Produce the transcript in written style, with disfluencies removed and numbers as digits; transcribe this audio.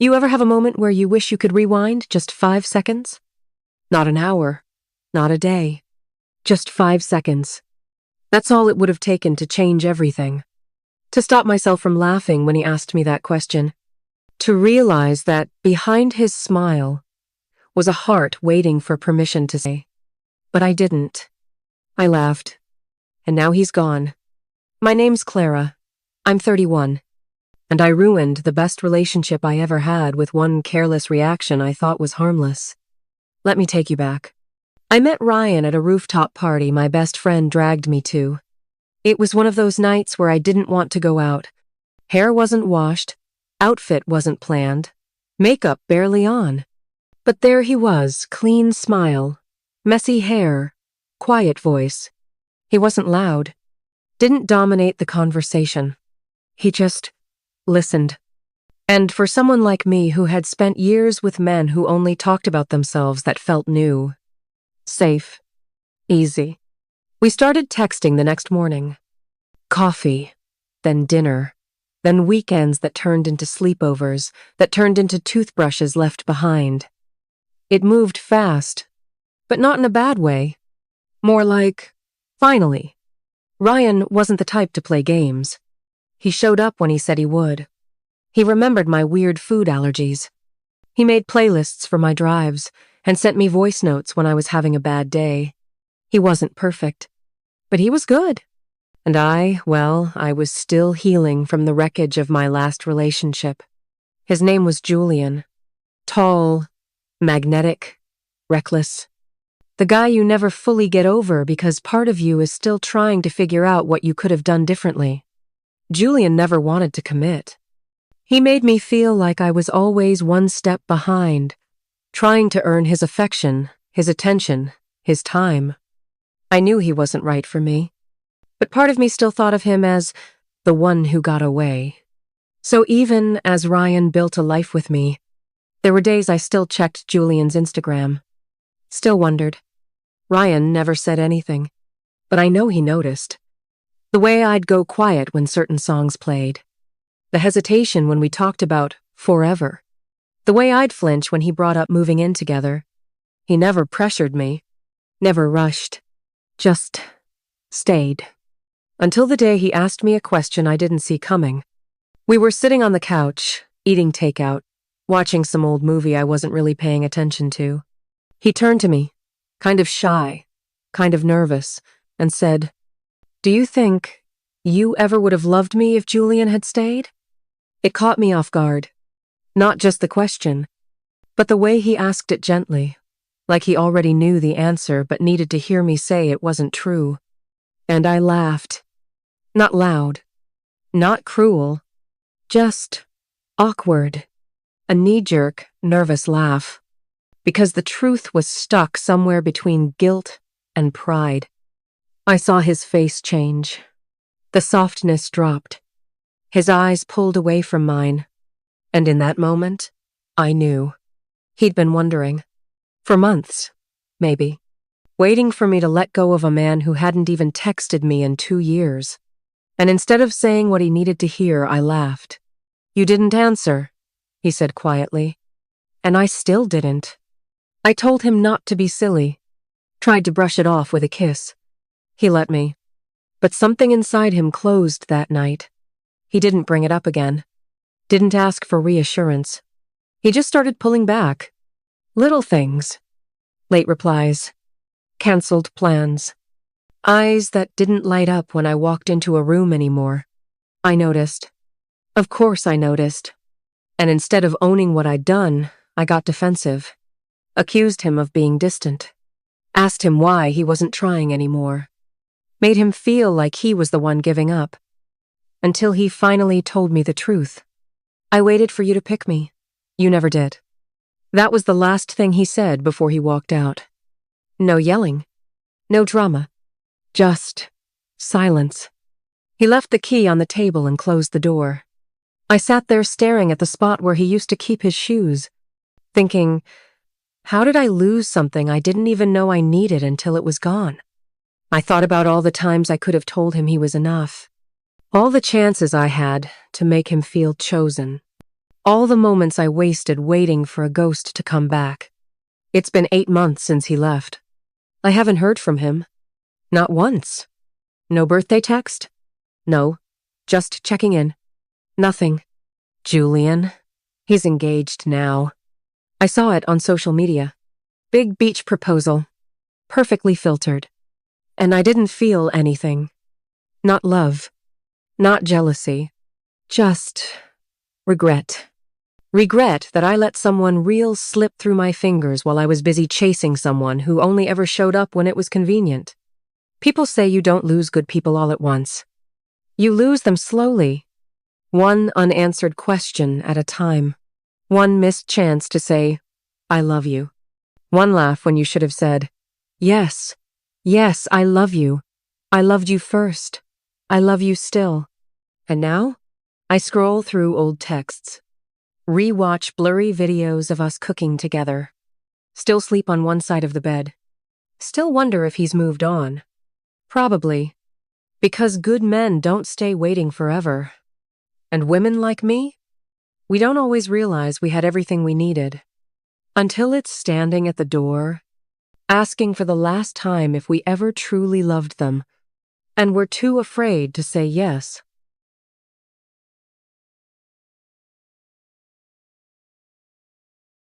You ever have a moment where you wish you could rewind just 5 seconds? Not an hour, not a day, just 5 seconds. That's all it would have taken to change everything. To stop myself from laughing when he asked me that question. To realize that behind his smile was a heart waiting for permission to say. But I didn't. I laughed. And now he's gone. My name's Clara. I'm 31. And I ruined the best relationship I ever had with one careless reaction I thought was harmless. Let me take you back. I met Ryan at a rooftop party my best friend dragged me to. It was one of those nights where I didn't want to go out. Hair wasn't washed, outfit wasn't planned, makeup barely on. But there he was, clean smile, messy hair, quiet voice. He wasn't loud, didn't dominate the conversation. He just listened. And for someone like me who had spent years with men who only talked about themselves, that felt new. Safe. Easy. We started texting the next morning. Coffee, then dinner, then weekends that turned into sleepovers, that turned into toothbrushes left behind. It moved fast, but not in a bad way. More like, finally. Ryan wasn't the type to play games. He showed up when he said he would. He remembered my weird food allergies. He made playlists for my drives and sent me voice notes when I was having a bad day. He wasn't perfect, but he was good. And I was still healing from the wreckage of my last relationship. His name was Julian. Tall, magnetic, reckless. The guy you never fully get over because part of you is still trying to figure out what you could have done differently. Julian never wanted to commit. He made me feel like I was always one step behind, trying to earn his affection, his attention, his time. I knew he wasn't right for me, but part of me still thought of him as the one who got away. So even as Ryan built a life with me, there were days I still checked Julian's Instagram. Still wondered. Ryan never said anything, but I know he noticed. The way I'd go quiet when certain songs played. The hesitation when we talked about forever. The way I'd flinch when he brought up moving in together. He never pressured me, never rushed, just stayed. Until the day he asked me a question I didn't see coming. We were sitting on the couch, eating takeout, watching some old movie I wasn't really paying attention to. He turned to me, kind of shy, kind of nervous, and said, "Do you think you ever would have loved me if Julian had stayed?" It caught me off guard. Not just the question, but the way he asked it gently, like he already knew the answer but needed to hear me say it wasn't true. And I laughed. Not loud, not cruel, just awkward. A knee-jerk, nervous laugh. Because the truth was stuck somewhere between guilt and pride. I saw his face change. The softness dropped. His eyes pulled away from mine. And in that moment, I knew. He'd been wondering. For months, maybe. Waiting for me to let go of a man who hadn't even texted me in 2 years. And instead of saying what he needed to hear, I laughed. "You didn't answer," he said quietly. And I still didn't. I told him not to be silly. Tried to brush it off with a kiss. He let me. But something inside him closed that night. He didn't bring it up again. Didn't ask for reassurance. He just started pulling back. Little things. Late replies. Cancelled plans. Eyes that didn't light up when I walked into a room anymore. I noticed. Of course I noticed. And instead of owning what I'd done, I got defensive. Accused him of being distant. Asked him why he wasn't trying anymore. Made him feel like he was the one giving up. Until he finally told me the truth. "I waited for you to pick me. You never did." That was the last thing he said before he walked out. No yelling. No drama. Just silence. He left the key on the table and closed the door. I sat there staring at the spot where he used to keep his shoes, thinking, how did I lose something I didn't even know I needed until it was gone? I thought about all the times I could have told him he was enough. All the chances I had to make him feel chosen. All the moments I wasted waiting for a ghost to come back. It's been 8 months since he left. I haven't heard from him. Not once. No birthday text? No. Just checking in. Nothing. Julian. He's engaged now. I saw it on social media. Big beach proposal. Perfectly filtered. And I didn't feel anything. Not love. Not jealousy. Just regret. Regret that I let someone real slip through my fingers while I was busy chasing someone who only ever showed up when it was convenient. People say you don't lose good people all at once. You lose them slowly. One unanswered question at a time. One missed chance to say, I love you. One laugh when you should have said, yes, yes, I love you. I loved you first. I love you still. And now, I scroll through old texts. Rewatch blurry videos of us cooking together. Still sleep on one side of the bed. Still wonder if he's moved on. Probably. Because good men don't stay waiting forever. And women like me? We don't always realize we had everything we needed. Until it's standing at the door, asking for the last time if we ever truly loved them, and we're too afraid to say yes.